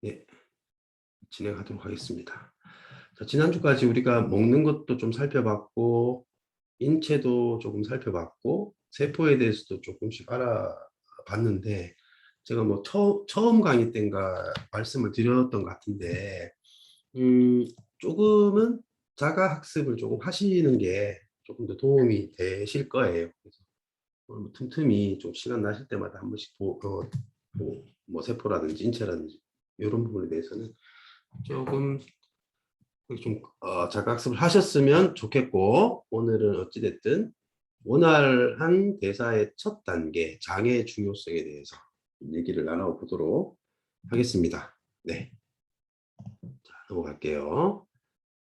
예, 진행하도록 하겠습니다. 자, 지난주까지 우리가 먹는 것도 좀 살펴봤고, 인체도 조금 살펴봤고, 세포에 대해서도 조금씩 알아봤는데, 제가 뭐 처음 강의 때인가 말씀을 드렸던 것 같은데, 조금은 자가 학습을 조금 하시는 게 조금 더 도움이 되실 거예요. 그래서 뭐 틈틈이 좀 시간 나실 때마다 한 번씩 뭐 세포라든지 인체라든지 이런 부분에 대해서는 조금 좀 자각습을 하셨으면 좋겠고, 오늘은 어찌됐든 원활한 대사의 첫 단계 장의 중요성에 대해서 얘기를 나눠보도록 하겠습니다. 네, 자, 넘어갈게요.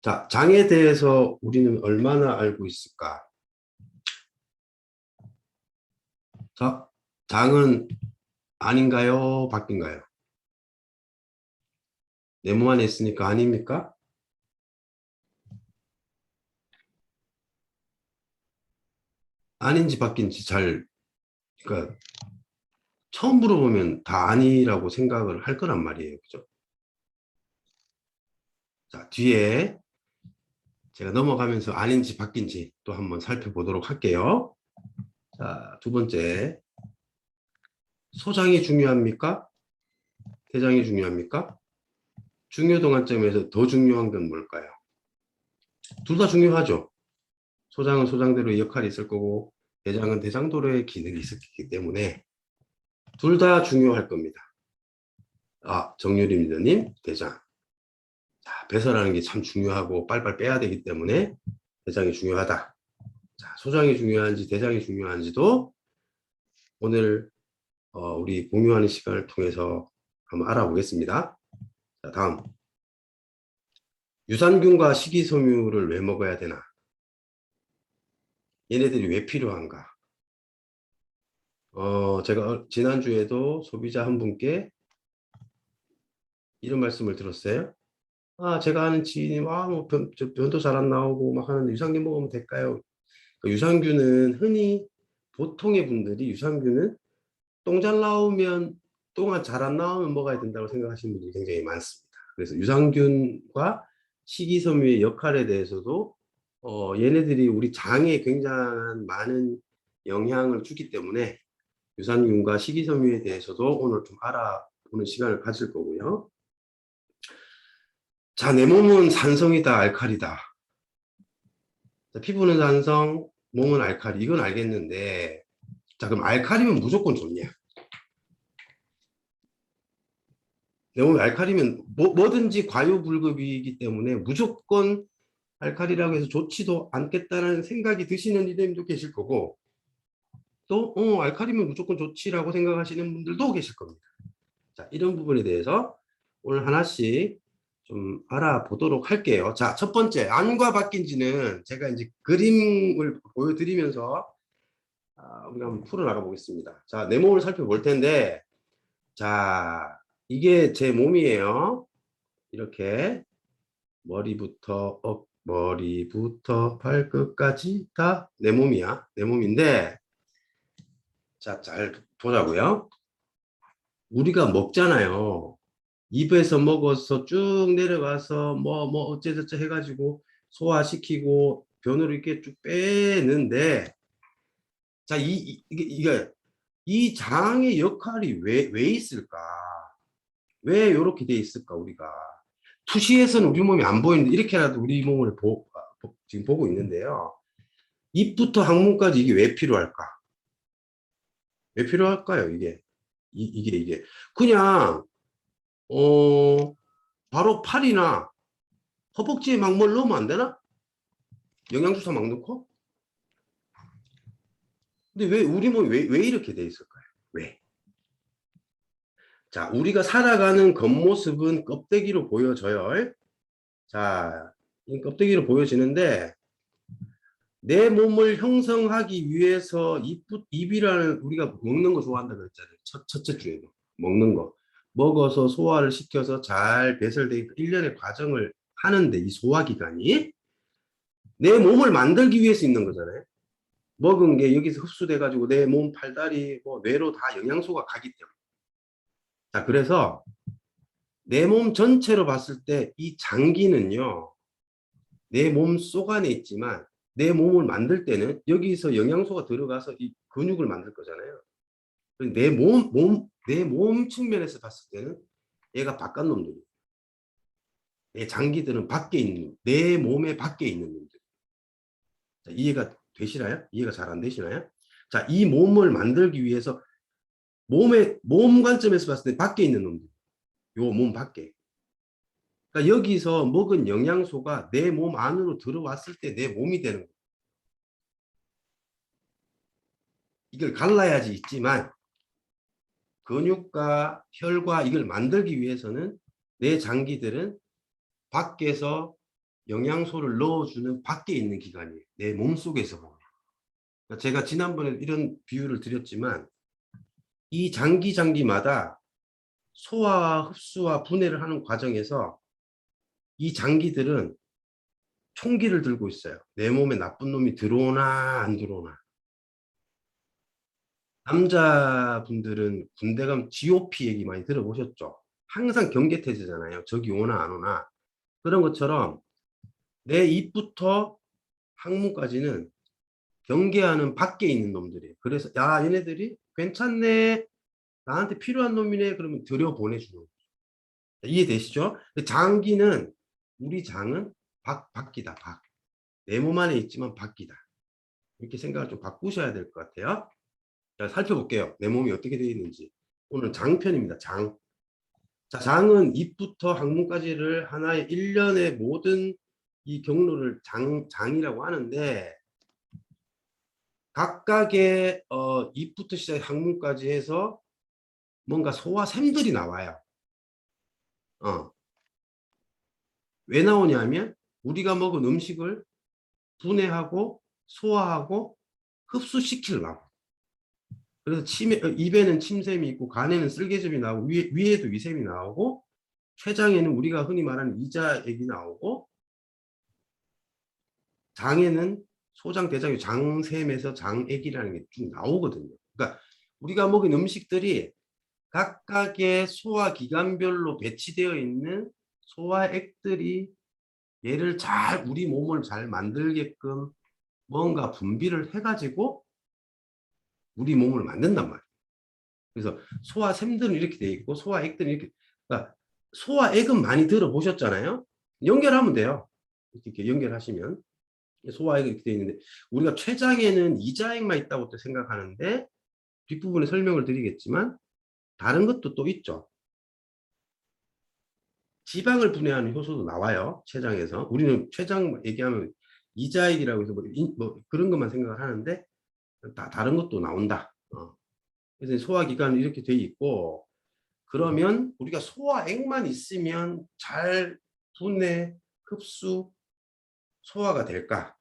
자, 장에 대해서 우리는 얼마나 알고 있을까? 자, 장은 아닌가요? 밖인가요? 내 몸 안에 있으니까 아닙니까? 아닌지 밖인지 그러니까 처음 물어보면 다 아니라고 생각을 할 거란 말이에요. 그죠? 자, 뒤에 제가 넘어가면서 아닌지 바뀐지 또 한번 살펴보도록 할게요. 자, 두 번째. 소장이 중요합니까? 대장이 중요합니까? 중요도 관점에서 더 중요한 건 뭘까요? 둘 다 중요하죠. 소장은 소장대로의 역할이 있을 거고, 대장은 대장도로의 기능이 있기 때문에 둘 다 중요할 겁니다. 아, 정유림 리더님, 대장. 자, 배설하는 게 참 중요하고 빨빨 빼야 되기 때문에 대장이 중요하다. 자, 소장이 중요한지 대장이 중요한지도 오늘 우리 공유하는 시간을 통해서 한번 알아보겠습니다. 자, 다음. 유산균과 식이섬유를 왜 먹어야 되나? 얘네들이 왜 필요한가? 제가 지난주에도 소비자 한 분께 이런 말씀을 들었어요. 아, 제가 아는 지인이 뭐 변도 잘 안 나오고 막 하는데 유산균 먹으면 될까요? 유산균은 흔히 보통의 분들이 유산균은 똥 잘 나오면 똥 잘 안 나오면 먹어야 된다고 생각하시는 분들이 굉장히 많습니다. 그래서 유산균과 식이섬유의 역할에 대해서도 얘네들이 우리 장에 굉장한 많은 영향을 주기 때문에 유산균과 식이섬유에 대해서도 오늘 좀 알아보는 시간을 가질 거고요. 자, 내 몸은 산성이다, 알칼리다. 자, 피부는 산성, 몸은 알칼리. 이건 알겠는데, 자, 그럼 알칼리면 무조건 좋냐? 내 몸이 알칼리면 뭐든지 과유불급이기 때문에 무조건 알칼리라고 해서 좋지도 않겠다는 생각이 드시는 이들도 계실 거고, 또 알칼리면 무조건 좋지라고 생각하시는 분들도 계실 겁니다. 자, 이런 부분에 대해서 오늘 하나씩 좀 알아보도록 할게요. 자, 첫 번째, 안과 바뀐지는 제가 이제 그림을 보여드리면서 우리가 한번 풀어나가 보겠습니다. 자, 내 몸을 살펴볼 텐데, 자, 이게 제 몸이에요. 이렇게 머리부터 발끝까지 다 내 몸이야. 내 몸인데, 자, 잘 보자고요. 우리가 먹잖아요. 입에서 먹어서 쭉 내려가서 뭐 어째저째 해가지고 소화시키고 변으로 이렇게 쭉 빼는데, 자, 이 장의 역할이 왜 있을까? 왜 이렇게 돼 있을까, 우리가? 투시에서는 우리 몸이 안 보이는데 이렇게라도 우리 몸을 지금 보고 있는데요. 입부터 항문까지 이게 왜 필요할까? 왜 필요할까요, 이게? 이게. 그냥, 바로 팔이나 허벅지에 막 뭘 넣으면 안 되나? 영양주사 막 넣고? 근데 왜 우리 몸이 왜 이렇게 돼 있을까요? 왜? 자, 우리가 살아가는 겉모습은 껍데기로 보여져요. 자, 이 껍데기로 보여지는데 내 몸을 형성하기 위해서 입이라는 우리가 먹는 거 좋아한다고 했잖아요. 첫째 주에도 먹는 거. 먹어서 소화를 시켜서 잘 배설돼 1년의 과정을 하는데 이 소화기관이 내 몸을 만들기 위해서 있는 거잖아요. 먹은 게 여기서 흡수돼 가지고 내 몸 팔다리 뭐 뇌로 다 영양소가 가기 때문에. 자, 그래서 내 몸 전체로 봤을 때 이 장기는요, 내 몸 속 안에 있지만 내 몸을 만들 때는 여기서 영양소가 들어가서 이 근육을 만들 거잖아요. 내 몸 측면에서 봤을 때는 얘가 바깥 놈들이에요. 내 장기들은 밖에 있는, 내 몸에 밖에 있는 놈들. 자, 이해가 되시나요? 이해가 잘 안 되시나요? 자, 이 몸을 만들기 위해서 몸 관점에서 봤을 때 밖에 있는 놈들. 요 몸 밖에. 그러니까 여기서 먹은 영양소가 내 몸 안으로 들어왔을 때 내 몸이 되는 거예요. 이걸 갈라야지 있지만 근육과 혈과 이걸 만들기 위해서는 내 장기들은 밖에서 영양소를 넣어주는 밖에 있는 기관이에요. 내 몸속에서 보면. 그러니까 제가 지난번에 이런 비유를 드렸지만 이 장기마다 소화와 흡수와 분해를 하는 과정에서 이 장기들은 총기를 들고 있어요. 내 몸에 나쁜 놈이 들어오나 안 들어오나. 남자분들은 군대 가면 GOP 얘기 많이 들어보셨죠? 항상 경계태세잖아요. 적이 오나 안 오나. 그런 것처럼 내 입부터 항문까지는 경계하는 밖에 있는 놈들이에요. 그래서 야 얘네들이 괜찮네. 나한테 필요한 놈이네. 그러면 들여보내주는 거예요. 이해되시죠? 장기는 우리 장은 밖이다. 밖. 내 몸 안에 있지만 밖이다. 이렇게 생각을 좀 바꾸셔야 될 것 같아요. 자, 살펴볼게요. 내 몸이 어떻게 되어 있는지. 오늘 장편입니다. 장. 자, 장은 입부터 항문까지를 하나의 일련의 모든 이 경로를 장이라고 하는데 각각의 입부터 시작해 항문까지 해서 뭔가 소화샘들이 나와요. 왜 나오냐면 우리가 먹은 음식을 분해하고 소화하고 흡수시키려고. 그래서 입에는 침샘이 있고 간에는 쓸개점이 나오고 위에도 위샘이 나오고 췌장에는 우리가 흔히 말하는 이자액이 나오고 장에는 소장, 대장의 장샘에서 장액이라는 게 쭉 나오거든요. 그러니까 우리가 먹은 음식들이 각각의 소화기관별로 배치되어 있는 소화액들이 얘를 우리 몸을 잘 만들게끔 뭔가 분비를 해가지고 우리 몸을 만든단 말이에요. 그래서 소화샘들은 이렇게 돼 있고 소화액들은 이렇게. 그러니까 소화액은 많이 들어보셨잖아요. 연결하면 돼요. 이렇게 연결하시면 소화액이 이렇게 돼 있는데 우리가 췌장에는 이자액만 있다고 또 생각하는데 뒷부분에 설명을 드리겠지만 다른 것도 또 있죠. 지방을 분해하는 효소도 나와요. 췌장에서. 우리는 췌장 얘기하면 이자액이라고 해서 뭐 그런 것만 생각을 하는데 다른 것도 나온다. 그래서 소화기관은 이렇게 돼 있고 그러면 우리가 소화액만 있으면 잘 분해, 흡수, 소화가 될까?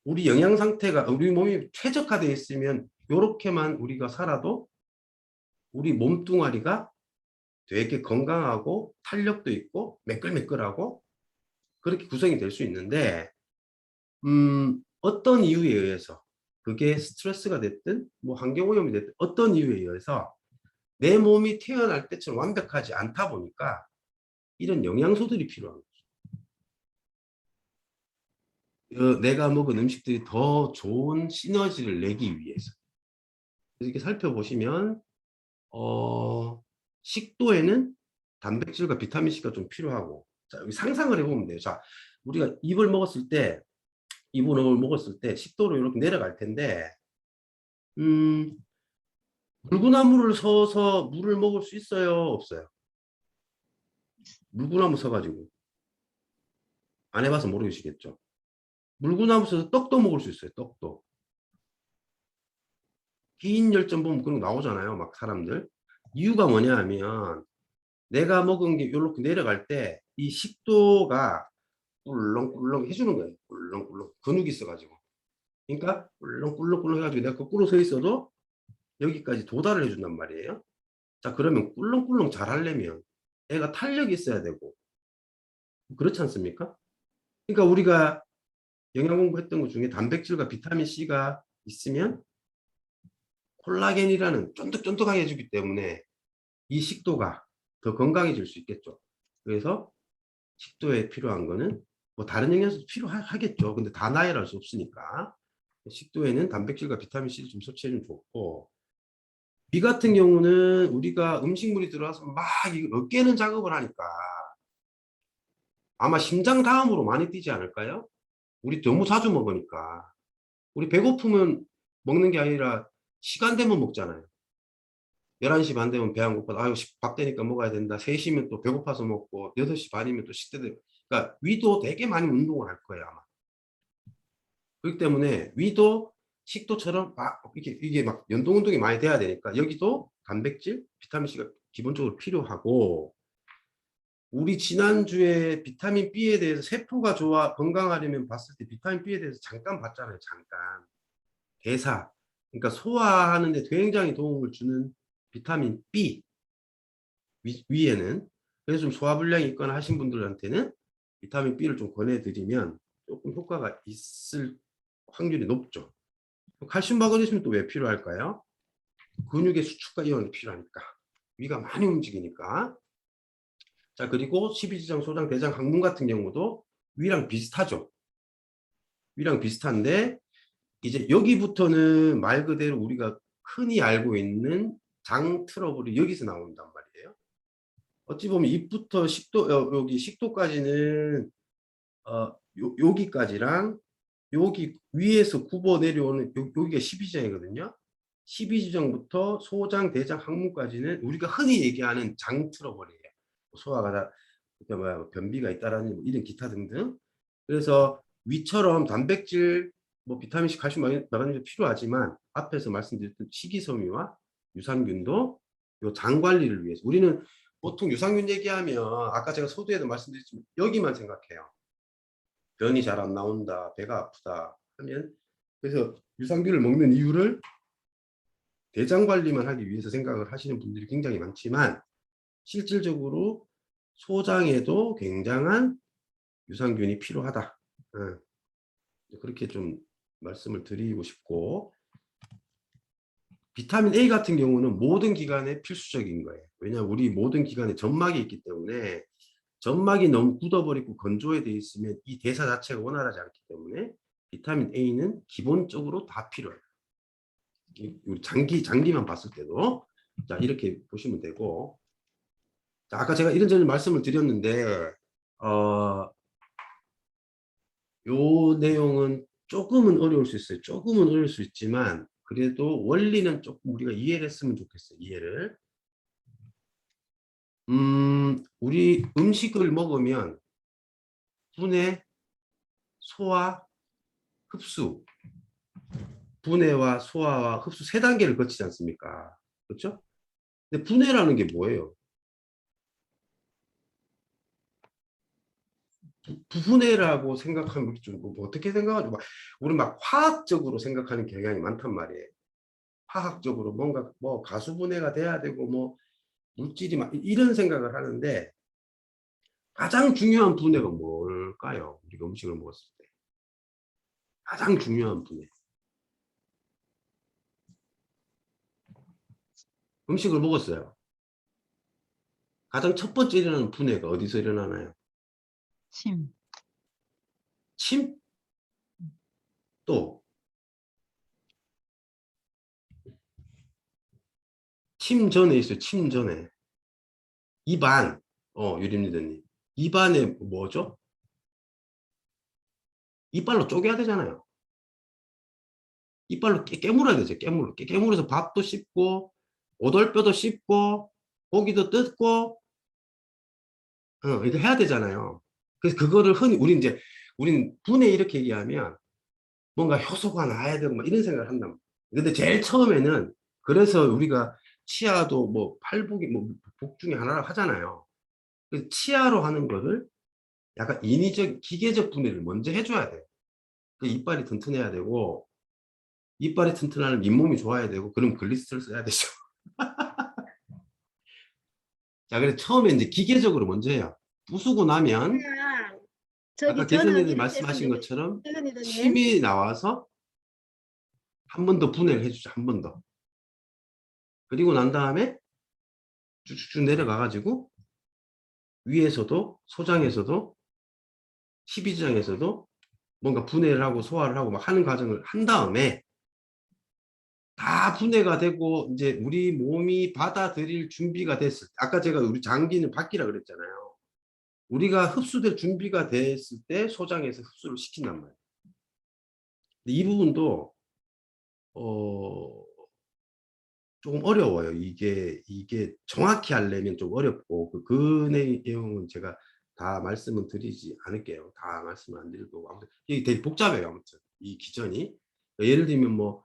우리 영양 상태가 우리 몸이 최적화되어 있으면 이렇게만 우리가 살아도 우리 몸뚱아리가 되게 건강하고 탄력도 있고 매끌매끌하고 그렇게 구성이 될 수 있는데 어떤 이유에 의해서 그게 스트레스가 됐든 뭐 환경오염이 됐든 어떤 이유에 의해서 내 몸이 태어날 때처럼 완벽하지 않다 보니까 이런 영양소들이 필요한 거죠. 내가 먹은 음식들이 더 좋은 시너지를 내기 위해서. 그래서 이렇게 살펴보시면 식도에는 단백질과 비타민C가 좀 필요하고 자, 여기 상상을 해보면 돼요. 자, 우리가 입을 먹었을 때 식도로 이렇게 내려갈 텐데 물구나무를 서서 물을 먹을 수 있어요? 없어요? 물구나무 서가지고 안 해봐서 모르시겠죠. 물구나무 서서 떡도 먹을 수 있어요. 떡도. 긴 열전 보면 그런 거 나오잖아요. 막 사람들. 이유가 뭐냐 하면 내가 먹은 게 이렇게 내려갈 때 이 식도가 꿀렁꿀렁 해주는 거예요. 꿀렁꿀렁 근육이 있어가지고. 그러니까 꿀렁꿀렁꿀렁 해가지고 내가 거꾸로 서 있어도 여기까지 도달을 해준단 말이에요. 자, 그러면 꿀렁꿀렁 잘 하려면 애가 탄력이 있어야 되고 그렇지 않습니까? 그러니까 우리가 영양 공부했던 것 중에 단백질과 비타민C가 있으면 콜라겐이라는 쫀득쫀득하게 해주기 때문에 이 식도가 더 건강해질 수 있겠죠. 그래서 식도에 필요한 거는 뭐 다른 영양소도 필요하겠죠. 근데 다 나열할 수 없으니까 식도에는 단백질과 비타민C를 좀 섭취해주면 좋고, 위 같은 경우는 우리가 음식물이 들어와서 막 어깨는 작업을 하니까 아마 심장 다음으로 많이 뛰지 않을까요? 우리 너무 자주 먹으니까. 우리 배고프면 먹는 게 아니라 시간 되면 먹잖아요. 11시 반 되면 배 안 고파. 아유, 밥 되니까 먹어야 된다. 3시면 또 배고파서 먹고, 6시 반이면 또 식대 되고. 그러니까 위도 되게 많이 운동을 할 거예요, 아마. 그렇기 때문에 위도 식도처럼 막 이게 막 연동 운동이 많이 돼야 되니까 여기도 단백질, 비타민C가 기본적으로 필요하고, 우리 지난주에 비타민 B에 대해서 세포가 좋아 건강하려면 봤을 때 비타민 B에 대해서 잠깐 봤잖아요. 잠깐. 대사. 그러니까 소화하는 데 굉장히 도움을 주는 비타민 B 위에는, 그래서 좀 소화불량이 있거나 하신 분들한테는 비타민 B를 좀 권해드리면 조금 효과가 있을 확률이 높죠. 칼슘 마그네슘은 또 왜 필요할까요? 근육의 수축과 이완이 필요하니까. 위가 많이 움직이니까. 자, 그리고 십이지장, 소장, 대장, 항문 같은 경우도 위랑 비슷하죠. 위랑 비슷한데 이제 여기부터는 말 그대로 우리가 흔히 알고 있는 장 트러블이 여기서 나온단 말이에요. 어찌 보면 입부터 식도, 여기 식도까지는 여기까지랑 여기 위에서 굽어 내려오는 여기가 12지장이거든요. 12지장부터 소장, 대장, 항문까지는 우리가 흔히 얘기하는 장 트러블이에요. 소화가 다, 그러니까 변비가 있다라는 이런 기타 등등. 그래서 위처럼 단백질, 뭐 비타민C, 칼슘, 마그네슘 필요하지만 앞에서 말씀드렸던 식이섬유와 유산균도 요 장 관리를 위해서, 우리는 보통 유산균 얘기하면 아까 제가 소두에도 말씀드렸지만 여기만 생각해요. 변이 잘 안 나온다, 배가 아프다 하면, 그래서 유산균을 먹는 이유를 대장 관리만 하기 위해서 생각을 하시는 분들이 굉장히 많지만 실질적으로 소장에도 굉장한 유산균이 필요하다. 그렇게 좀 말씀을 드리고 싶고, 비타민 A 같은 경우는 모든 기관에 필수적인 거예요. 왜냐하면 우리 모든 기관에 점막이 있기 때문에 점막이 너무 굳어버리고 건조해 돼 있으면 이 대사 자체가 원활하지 않기 때문에 비타민 A는 기본적으로 다 필요해요. 우리 장기만 봤을 때도. 자, 이렇게 보시면 되고. 자, 아까 제가 이런저런 말씀을 드렸는데 요 내용은 조금은 어려울 수 있어요. 조금은 어려울 수 있지만 그래도 원리는 조금 우리가 이해를 했으면 좋겠어요. 이해를. 우리 음식을 먹으면 분해, 소화, 흡수, 분해와 소화와 흡수 세 단계를 거치지 않습니까? 그렇죠? 근데 분해라는 게 뭐예요? 부분해라고 생각하면 좀 어떻게 생각하죠? 우리 막 화학적으로 생각하는 경향이 많단 말이에요. 화학적으로 뭔가 뭐 가수분해가 돼야 되고 뭐 물질이 막 이런 생각을 하는데, 가장 중요한 분해가 뭘까요? 우리가 음식을 먹었을 때 가장 중요한 분해. 음식을 먹었어요. 가장 첫 번째 일어나는 분해가 어디서 일어나나요? 침. 침? 또 침 전에 있어요. 침 전에 입안. 유림리더님, 입안에 뭐죠? 이빨로 쪼개야 되잖아요. 이빨로 깨물어야 되죠. 깨물어서 밥도 씹고 오돌뼈도 씹고 고기도 뜯고 이거 해야 되잖아요. 그래서 그거를 흔히 우린 분해 이렇게 얘기하면 뭔가 효소가 나야 되고 막 이런 생각을 한단 말이에요. 근데 제일 처음에는, 그래서 우리가 치아도 뭐 팔복이 뭐 복 중에 하나라고 하잖아요. 그래서 치아로 하는 거를 약간 인위적 기계적 분해를 먼저 해줘야 돼요. 그 이빨이 튼튼해야 되고, 이빨이 튼튼하면 잇몸이 좋아야 되고, 그럼 글리스를 써야 되죠. 자, 그래서 처음에 이제 기계적으로 먼저 해요. 부수고 나면 아까 저는 개선이들 이렇게 말씀하신 했습니다. 것처럼 최근이더님. 침이 나와서 한 번 더 분해를 해주죠. 한 번 더. 그리고 난 다음에 쭉쭉 내려가가지고 위에서도 소장에서도 12장에서도 뭔가 분해를 하고 소화를 하고 막 하는 과정을 한 다음에 다 분해가 되고 이제 우리 몸이 받아들일 준비가 됐을 때, 아까 제가 우리 장기는 바퀴라 그랬잖아요. 우리가 흡수될 준비가 됐을 때 소장에서 흡수를 시킨단 말이에요. 근데 이 부분도 조금 어려워요. 이게 정확히 하려면 좀 어렵고 그 내용은 제가 다 말씀은 드리지 않을게요. 다 말씀을 안 드리고 아무튼 이게 되게 복잡해요. 아무튼 이 기전이 예를 들면 뭐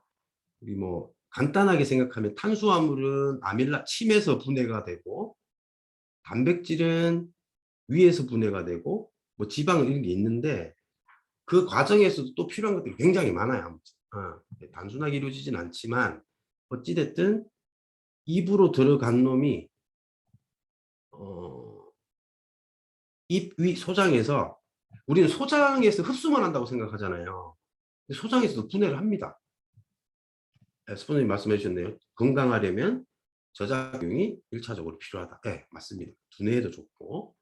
우리 뭐 간단하게 생각하면 탄수화물은 침에서 분해가 되고 단백질은 위에서 분해가 되고 뭐 지방 이런 게 있는데 그 과정에서도 또 필요한 것들이 굉장히 많아요. 아무튼 단순하게 이루어지진 않지만 어찌됐든 입으로 들어간 놈이 입 위 소장에서 우리는 소장에서 흡수만 한다고 생각하잖아요. 근데 소장에서도 분해를 합니다. 스포님 말씀해 주셨네요. 건강하려면 저작용이 1차적으로 필요하다. 네, 맞습니다. 두뇌에도 좋고.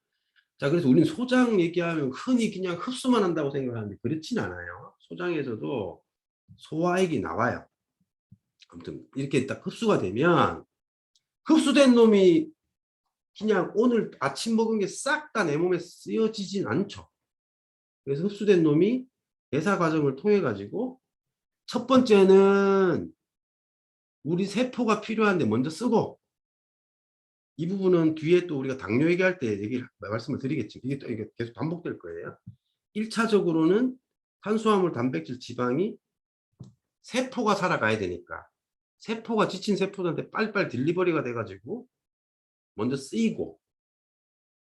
자, 그래서 우리는 소장 얘기하면 흔히 그냥 흡수만 한다고 생각하는데 그렇진 않아요. 소장에서도 소화액이 나와요. 아무튼 이렇게 딱 흡수가 되면 흡수된 놈이 그냥 오늘 아침 먹은 게 싹 다 내 몸에 쓰여지진 않죠. 그래서 흡수된 놈이 대사 과정을 통해 가지고 첫 번째는 우리 세포가 필요한데 먼저 쓰고, 이 부분은 뒤에 또 우리가 당뇨 얘기할 때 말씀을 드리겠지. 이게 또 이게 계속 반복될 거예요. 1차적으로는 탄수화물, 단백질, 지방이 세포가 살아가야 되니까 세포가 지친 세포들한테 빨리빨리 딜리버리가 돼가지고 먼저 쓰이고,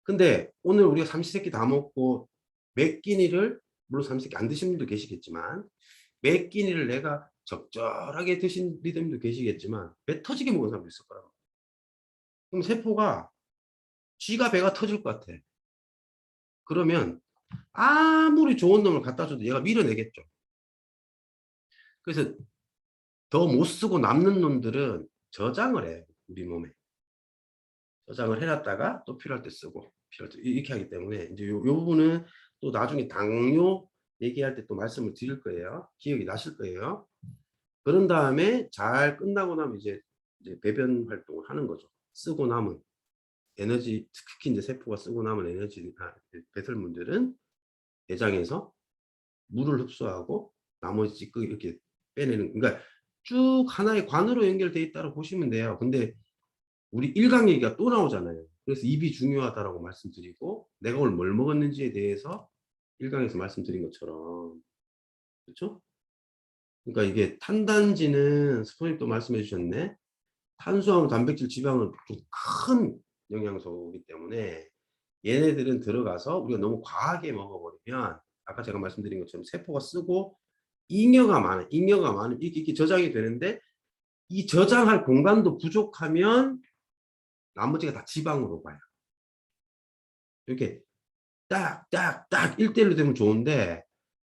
근데 오늘 우리가 삼시세끼 다 먹고 몇 끼니를, 물론 삼시세끼 안 드신 분도 계시겠지만 몇 끼니를 내가 적절하게 드신 리듬도 계시겠지만 배 터지게 먹은 사람도 있을 거라고. 그럼 세포가 쥐가 배가 터질 것 같아. 그러면 아무리 좋은 놈을 갖다 줘도 얘가 밀어내겠죠. 그래서 더 못 쓰고 남는 놈들은 저장을 해. 우리 몸에 저장을 해놨다가 또 필요할 때 쓰고 필요할 때 이렇게 하기 때문에 이제 요 부분은 또 나중에 당뇨 얘기할 때 또 말씀을 드릴 거예요. 기억이 나실 거예요. 그런 다음에 잘 끝나고 나면 이제 배변 활동을 하는 거죠. 쓰고 남은 에너지, 특히 이제 세포가 쓰고 남은 에너지 배설물들은 내장에서 물을 흡수하고 나머지 찌꺼기 이렇게 빼내는, 그러니까 쭉 하나의 관으로 연결돼 있다고 보시면 돼요. 근데 우리 일강 얘기가 또 나오잖아요. 그래서 입이 중요하다라고 말씀드리고 내가 오늘 뭘 먹었는지에 대해서 일강에서 말씀드린 것처럼, 그렇죠? 그러니까 이게 탄단지는 스포님 또 말씀해 주셨네. 탄수화물, 단백질, 지방은 좀 큰 영양소이기 때문에 얘네들은 들어가서 우리가 너무 과하게 먹어버리면 아까 제가 말씀드린 것처럼 세포가 쓰고 잉여가 많은 이게 저장이 되는데 이 저장할 공간도 부족하면 나머지가 다 지방으로 가요. 이렇게 딱 1대1로 되면 좋은데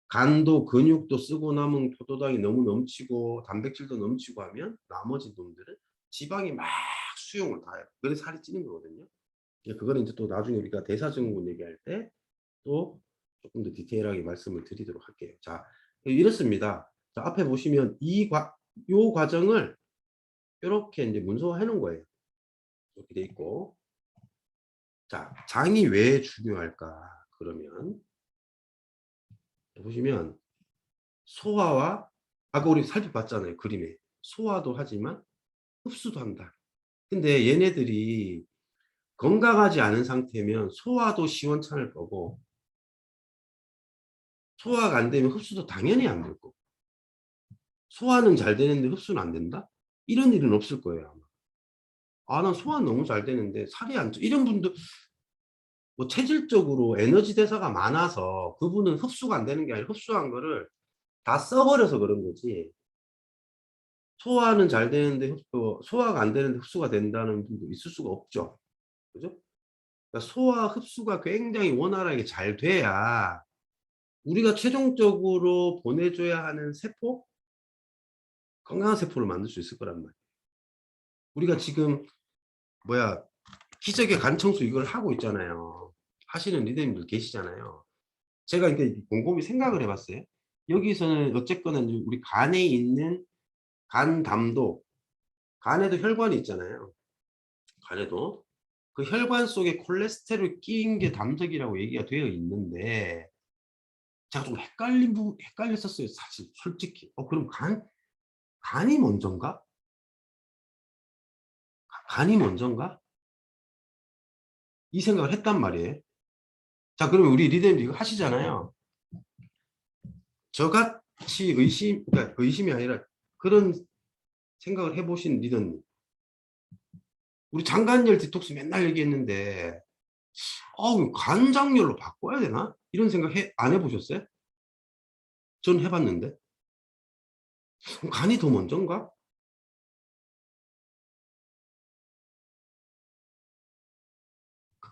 간도 근육도 쓰고 남은 포도당이 너무 넘치고 단백질도 넘치고 하면 나머지 놈들은 지방이 막 수용을 다 해요. 그래서 살이 찌는 거거든요. 그거는 이제 또 나중에 우리가 대사증후군 얘기할 때 또 조금 더 디테일하게 말씀을 드리도록 할게요. 자, 이렇습니다. 자, 앞에 보시면 요 과정을 이렇게 이제 문서화해 놓은 거예요. 이렇게 돼 있고. 자, 장이 왜 중요할까? 그러면 보시면 소화와 아까 우리 살펴봤잖아요. 그림에 소화도 하지만 흡수도 한다. 근데 얘네들이 건강하지 않은 상태면 소화도 시원찮을 거고 소화가 안 되면 흡수도 당연히 안 될 거고, 소화는 잘 되는데 흡수는 안 된다? 이런 일은 없을 거예요. 아마. 난 소화 너무 잘 되는데 살이 안 쪄. 이런 분들 뭐 체질적으로 에너지 대사가 많아서 그분은 흡수가 안 되는 게 아니라 흡수한 거를 다 써버려서 그런 거지. 소화는 잘 되는데 소화가 안 되는데 흡수가 된다는 분도 있을 수가 없죠. 그죠? 그러니까 소화 흡수가 굉장히 원활하게 잘 돼야 우리가 최종적으로 보내줘야 하는 세포, 건강한 세포를 만들 수 있을 거란 말이에요. 우리가 지금 기적의 간청소 이걸 하고 있잖아요. 하시는 리더님들 계시잖아요. 제가 이렇게 곰곰이 생각을 해봤어요. 여기서는 어쨌거나 우리 간에 있는 간담도, 간에도 혈관이 있잖아요. 간에도 그 혈관 속에 콜레스테롤 끼인 게 담적이라고 얘기가 되어 있는데 제가 좀 헷갈렸었어요. 사실 솔직히. 그럼 간이 먼저인가? 간이 먼저인가? 이 생각을 했단 말이에요. 자, 그러면 우리 리더님들 이거 하시잖아요. 저같이 그러니까 의심이 아니라 그런 생각을 해보신 리더님. 우리 장간열 디톡스 맨날 얘기했는데, 간장열로 바꿔야 되나? 이런 생각 안 해보셨어요? 전 해봤는데. 그럼 간이 더 먼저인가?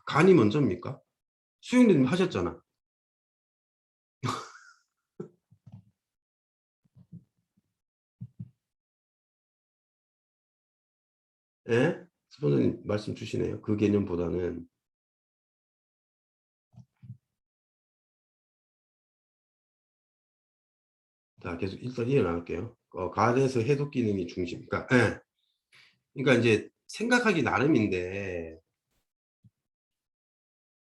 간이 먼저입니까? 수영님 하셨잖아. 예? 스폰서님 말씀 주시네요. 그 개념보다는. 자, 계속 일단 이어나갈게요. 간에서 해독 기능이 중심. 그러니까, 예. 그러니까 이제 생각하기 나름인데,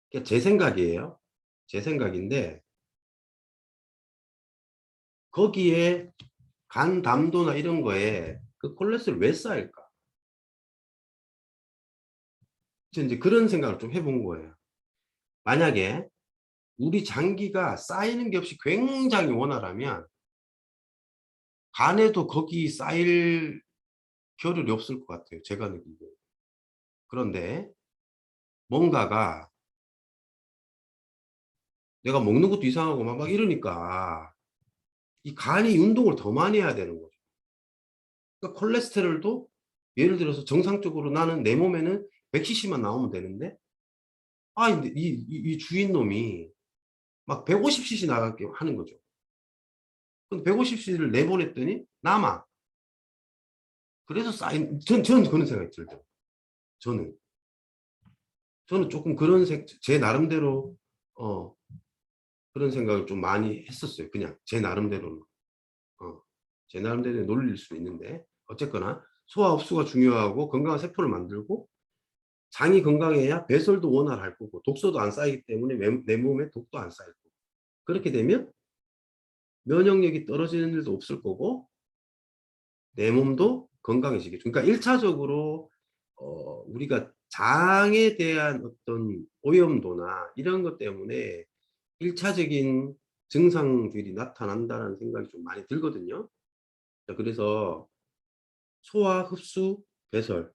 그러니까 제 생각이에요. 제 생각인데, 거기에 간 담도나 이런 거에 그 콜레스테롤 왜 쌓일까? 이제 그런 생각을 좀 해본 거예요. 만약에 우리 장기가 쌓이는 게 없이 굉장히 원활하면 간에도 거기 쌓일 겨를이 없을 것 같아요. 제가 느끼기에. 그런데 뭔가가 내가 먹는 것도 이상하고 막 이러니까 이 간이 운동을 더 많이 해야 되는 거죠. 그러니까 콜레스테롤도 예를 들어서 정상적으로 나는 내 몸에는 100cc만 나오면 되는데 근데 이 주인 놈이 막 150cc 나가게 하는 거죠. 근데 150cc를 내보냈더니 남아. 그래서 쌓인 전 그런 생각이 들죠. 저는 조금 그런 제 나름대로 그런 생각을 좀 많이 했었어요. 그냥 제 나름대로는. 제 나름대로 놀릴 수 있는데 어쨌거나 소화 흡수가 중요하고 건강한 세포를 만들고 장이 건강해야 배설도 원활할 거고 독소도 안 쌓이기 때문에 내 몸에 독도 안 쌓이고 그렇게 되면 면역력이 떨어지는 일도 없을 거고 내 몸도 건강해지겠죠. 그러니까 1차적으로 우리가 장에 대한 어떤 오염도나 이런 것 때문에 1차적인 증상들이 나타난다는 생각이 좀 많이 들거든요. 그래서 소화, 흡수, 배설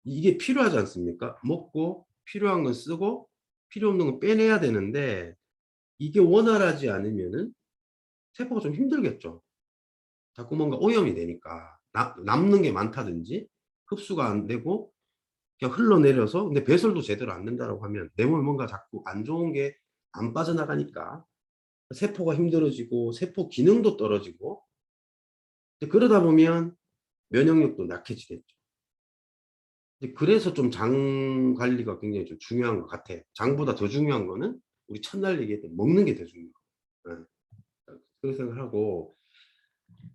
이게 필요하지 않습니까? 먹고 필요한 건 쓰고 필요 없는 건 빼내야 되는데 이게 원활하지 않으면은 세포가 좀 힘들겠죠. 자꾸 뭔가 오염이 되니까 남는 게 많다든지 흡수가 안 되고 그냥 흘러내려서 근데 배설도 제대로 안 된다고 하면 내 몸에 뭔가 자꾸 안 좋은 게 안 빠져나가니까 세포가 힘들어지고 세포 기능도 떨어지고 그러다 보면 면역력도 약해지겠죠. 그래서 좀 장 관리가 굉장히 좀 중요한 것 같아요. 장보다 더 중요한 거는 우리 첫날 얘기했던 먹는 게 더 중요해요. 그런 생각을 하고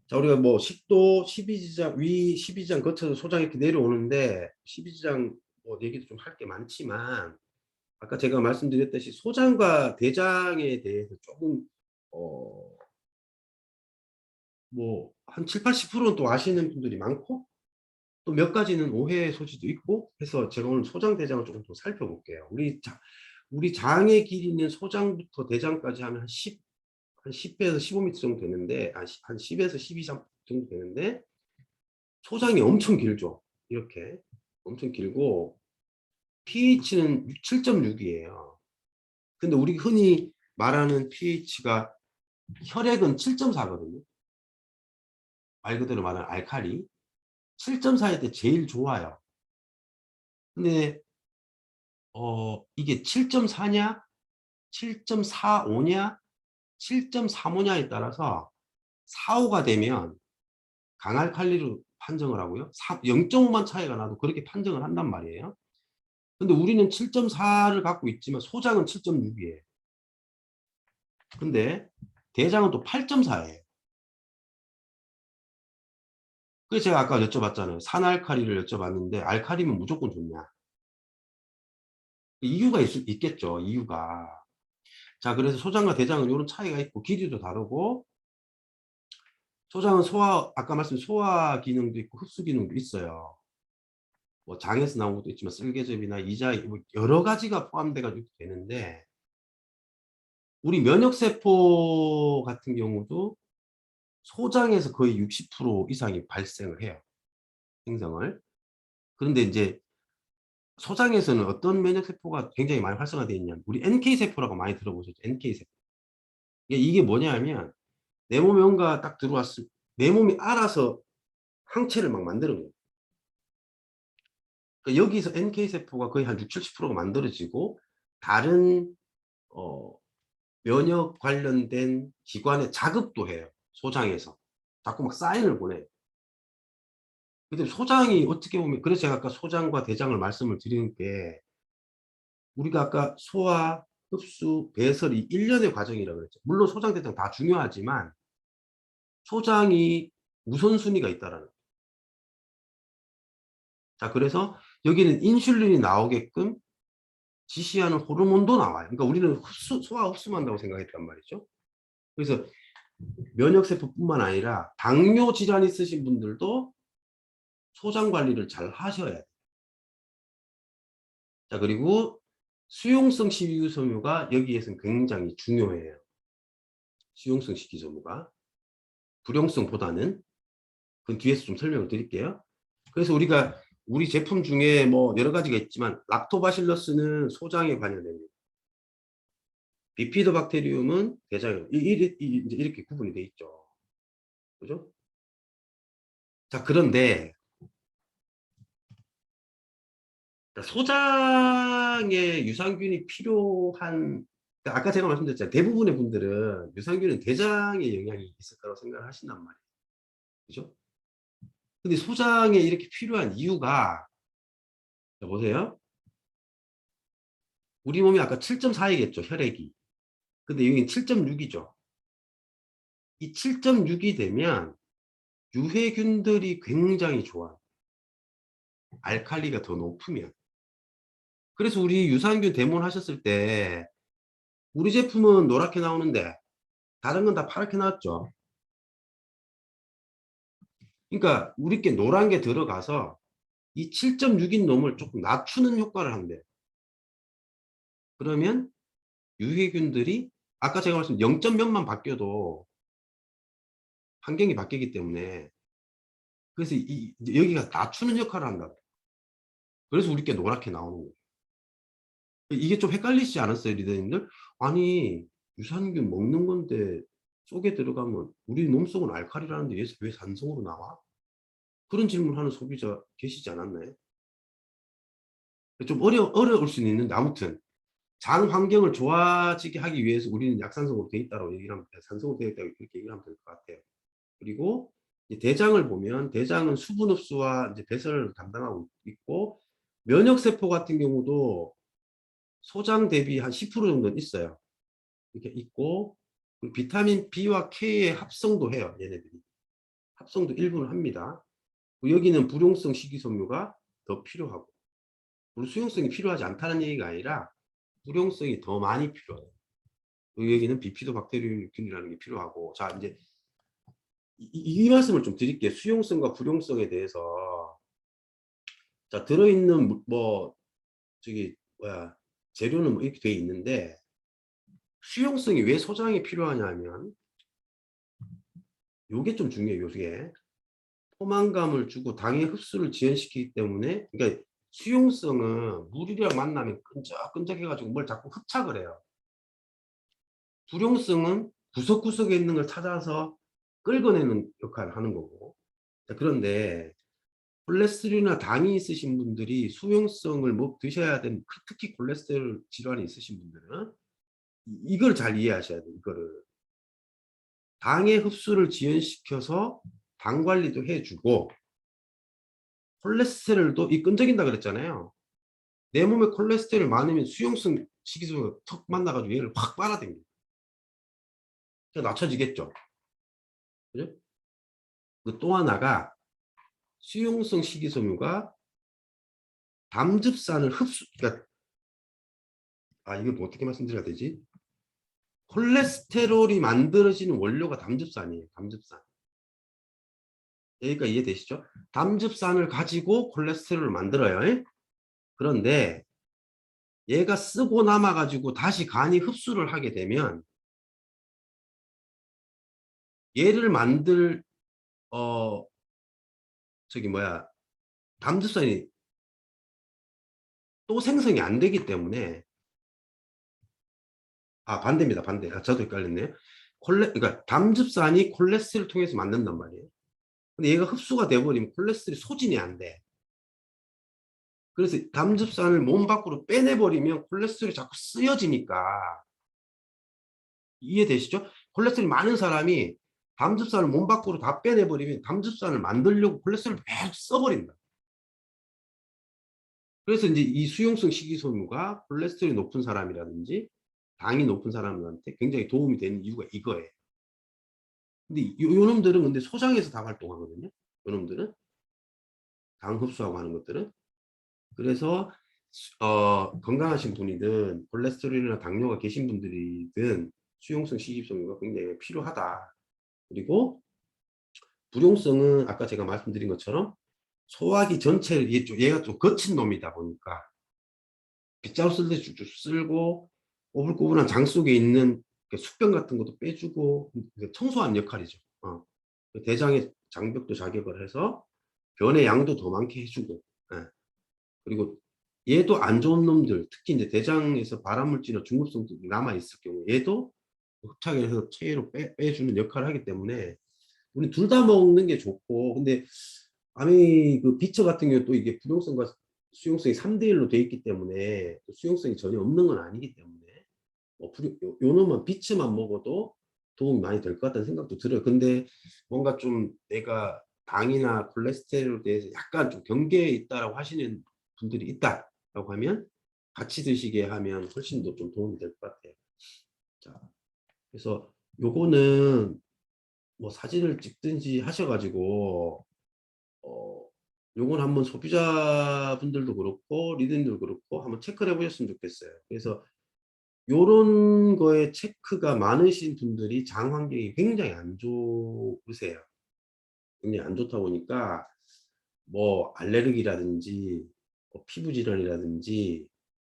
자 우리가 뭐 식도 12지장 위 12지장 거쳐서 소장 이렇게 내려오는데 12지장 뭐 얘기도 좀 할 게 많지만 아까 제가 말씀드렸듯이 소장과 대장에 대해서 조금 뭐 한 7, 80%는 또 아시는 분들이 많고 또 몇 가지는 오해의 소지도 있고 해서 제가 오늘 소장 대장을 조금 더 살펴볼게요. 우리 장의 길이는 소장부터 대장까지 하면 한 10배에서 15m 정도 되는데 한 10에서 12 정도 되는데 소장이 엄청 길죠. 이렇게 엄청 길고 pH는 7.6이에요. 근데 우리 흔히 말하는 pH가 혈액은 7.4거든요. 말 그대로 말하는 알칼리 7.4일 때 제일 좋아요. 근데 이게 7.4냐 7.45냐 7.35냐에 따라서 4호가 되면 강알칼리로 판정을 하고요. 0.5만 차이가 나도 그렇게 판정을 한단 말이에요. 근데 우리는 7.4를 갖고 있지만 소장은 7.6이에요. 근데 대장은 또 8.4예요. 그래서 제가 아까 여쭤봤잖아요. 산알칼리를 여쭤봤는데 알칼리면 무조건 좋냐. 이유가 있겠죠. 이유가. 자, 그래서 소장과 대장은 이런 차이가 있고 길이도 다르고, 소장은 아까 말씀 소화 기능도 있고 흡수 기능도 있어요. 뭐 장에서 나온 것도 있지만 쓸개즙이나 이자 뭐 여러 가지가 포함돼 가지고 되는데, 우리 면역세포 같은 경우도 소장에서 거의 60% 이상이 발생을 해요. 생성을. 그런데 이제 소장에서는 어떤 면역세포가 굉장히 많이 활성화되어 있냐면 우리 NK세포라고 많이 들어보셨죠? NK세포. 이게 뭐냐면 내 몸에 뭔가 딱 들어왔을 때 내 몸이 알아서 항체를 막 만드는 거예요. 그러니까 여기서 NK세포가 거의 한 60, 70%가 만들어지고 다른 면역 관련된 기관에 자극도 해요. 소장에서. 자꾸 막 사인을 보내요. 근데 소장이 어떻게 보면, 그래서 제가 아까 소장과 대장을 말씀을 드리는 게, 우리가 아까 소화, 흡수, 배설이 1년의 과정이라고 그랬죠. 물론 소장, 대장 다 중요하지만 소장이 우선순위가 있다라는 거예요. 자, 그래서 여기는 인슐린이 나오게끔 지시하는 호르몬도 나와요. 그러니까 우리는 소화 흡수만 한다고 생각했단 말이죠. 그래서 면역세포뿐만 아니라 당뇨 질환 있으신 분들도 소장 관리를 잘 하셔야 돼요. 자, 그리고 수용성 식이섬유가 여기에서는 굉장히 중요해요. 수용성 식이섬유가 불용성보다는. 그 뒤에서 좀 설명을 드릴게요. 그래서 우리 제품 중에 뭐 여러 가지가 있지만 락토바실러스는 소장에 관여됩니다. 비피도박테리움은 대장에 이렇게 구분이 돼 있죠. 그죠? 자, 그런데 소장에 유산균이 필요한, 그러니까 아까 제가 말씀드렸잖아요. 대부분의 분들은 유산균은 대장에 영향이 있을 거라고 생각을 하신단 말이에요. 그죠? 근데 소장에 이렇게 필요한 이유가, 자, 보세요. 우리 몸이 아까 7.4이겠죠, 혈액이. 근데 여기는 7.6이죠. 이 7.6이 되면 유해균들이 굉장히 좋아. 알칼리가 더 높으면. 그래서 우리 유산균 데몬 하셨을 때 우리 제품은 노랗게 나오는데 다른 건 다 파랗게 나왔죠. 그러니까 우리 게 노란 게 들어가서 이 7.6인 놈을 조금 낮추는 효과를 한대요. 그러면 유해균들이 아까 제가 말씀 0점 몇만 바뀌어도 환경이 바뀌기 때문에, 그래서 여기가 낮추는 역할을 한다. 그래서 우리 게 노랗게 나오는 거예요. 이게 좀 헷갈리시지 않았어요, 리더님들? 아니, 유산균 먹는 건데 속에 들어가면 우리 몸속은 알칼리라는데 왜 산성으로 나와? 그런 질문하는 소비자 계시지 않았나요? 좀 어려울 수는 있는데, 아무튼 장 환경을 좋아지게 하기 위해서 우리는 약산성으로 돼 있다고 얘기를 하면 돼요. 산성으로 되어 있다고 이렇게 얘기를 하면 될 것 같아요. 그리고 대장을 보면 대장은 수분 흡수와 이제 배설을 담당하고 있고, 면역세포 같은 경우도 소장 대비 한 10% 정도는 있어요. 이렇게 있고, 비타민 B와 K의 합성도 해요. 얘네들이. 합성도 일부는 합니다. 여기는 불용성 식이섬유가 더 필요하고, 수용성이 필요하지 않다는 얘기가 아니라 불용성이 더 많이 필요해요. 여기는 비피도박테리균이라는 게 필요하고. 자, 이제 이 말씀을 좀 드릴게요. 수용성과 불용성에 대해서. 자, 들어있는 저기 재료는 뭐 이렇게 돼 있는데, 수용성이 왜 소장이 필요하냐면 요게 좀 중요해요. 요게 포만감을 주고 당의 흡수를 지연시키기 때문에. 그러니까 수용성은 물이랑 만나면 끈적끈적해가지고 뭘 자꾸 흡착을 해요. 불용성은 구석구석에 있는 걸 찾아서 끌어내는 역할을 하는 거고. 자, 그런데 콜레스테롤이나 당이 있으신 분들이 수용성을 드셔야 되는, 특히 콜레스테롤 질환이 있으신 분들은 이걸 잘 이해하셔야 돼요. 이거를 당의 흡수를 지연시켜서 당 관리도 해주고, 콜레스테롤도 끈적인다 그랬잖아요. 내 몸에 콜레스테롤 많으면 수용성 식이섬유가 턱 만나가지고 얘를 확 빨아당겨. 낮춰지겠죠. 그죠? 또 하나가 수용성 식이섬유가 담즙산을 그러니까 이거 어떻게 말씀드려야 되지? 콜레스테롤이 만들어지는 원료가 담즙산이에요. 담즙산. 여기까지 이해되시죠? 담즙산을 가지고 콜레스테롤을 만들어요. 그런데 얘가 쓰고 남아가지고 다시 간이 흡수를 하게 되면 얘를 만들 담즙산이 또 생성이 안 되기 때문에 반대입니다. 반대. 저도 헷갈렸네요. 그러니까 담즙산이 콜레스테롤을 통해서 만든단 말이에요. 근데 얘가 흡수가 돼버리면 콜레스테롤이 소진이 안 돼. 그래서 담즙산을 몸 밖으로 빼내버리면 콜레스테롤이 자꾸 쓰여지니까. 이해되시죠? 콜레스테롤이 많은 사람이 담즙산을 몸 밖으로 다 빼내버리면 담즙산을 만들려고 콜레스테롤을 계속 써버린다. 그래서 이제 이 수용성 식이섬유가 콜레스테롤이 높은 사람이라든지 당이 높은 사람들한테 굉장히 도움이 되는 이유가 이거예요. 근데 요 놈들은 근데 소장에서 다 활동하거든요. 요 놈들은 당 흡수하고 하는 것들은. 그래서 건강하신 분이든 콜레스테롤이나 당뇨가 계신 분들이든 수용성 식이섬유가 굉장히 필요하다. 그리고 불용성은 아까 제가 말씀드린 것처럼 소화기 전체를 얘가 좀 거친 놈이다 보니까 빗자루 쓸 때 쭉쭉 쓸고 꼬불꼬불한 장 속에 있는 숙변 같은 것도 빼주고 청소하는 역할이죠. 대장의 장벽도 자극을 해서 변의 양도 더 많게 해주고. 그리고 얘도 안 좋은 놈들, 특히 이제 대장에서 발암물질이나 중급성들이 남아 있을 경우 얘도 흡착을 해서 체외로 빼주는 역할을 하기 때문에 우리 둘 다 먹는 게 좋고. 근데 암이 그 비처 같은 경우 또 이게 불용성과 수용성이 3대1로 돼 있기 때문에 수용성이 전혀 없는 건 아니기 때문에 요 놈만 비츠만 먹어도 도움이 많이 될 것 같다는 생각도 들어요. 근데 뭔가 좀 내가 당이나 콜레스테롤에 대해서 약간 좀 경계에 있다라고 하시는 분들이 있다라고 하면 같이 드시게 하면 훨씬 더 좀 도움이 될 것 같아요. 자, 그래서 요거는 뭐 사진을 찍든지 하셔가지고 요건 한번 소비자분들도 그렇고 리더님들도 그렇고 한번 체크를 해보셨으면 좋겠어요. 그래서 요런 거에 체크가 많으신 분들이 장 환경이 굉장히 안 좋으세요. 굉장히 안 좋다 보니까 뭐 알레르기라든지 뭐 피부 질환이라든지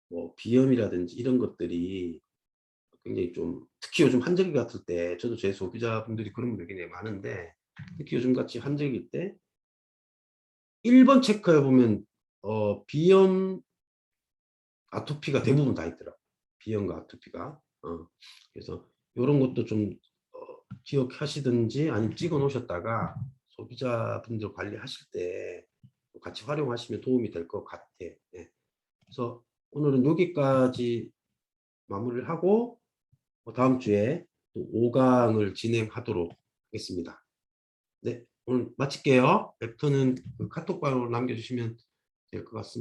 뭐 비염이라든지 이런 것들이 굉장히 좀, 특히 요즘 환절기 같을 때, 저도 제 소비자분들이 그런 분들이 굉장히 많은데 특히 요즘 같이 환절기 때 1번 체크해 보면 비염, 아토피가 대부분 다 있더라고요. 비염과 아토피가. 그래서 이런 것도 좀 기억하시든지 아니면 찍어 놓으셨다가 소비자분들 관리하실 때 같이 활용하시면 도움이 될 것 같아요. 네. 그래서 오늘은 여기까지 마무리를 하고 다음 주에 또 5강을 진행하도록 하겠습니다. 네, 오늘 마칠게요. 랩터는 그 카톡방으로 남겨주시면 될 것 같습니다.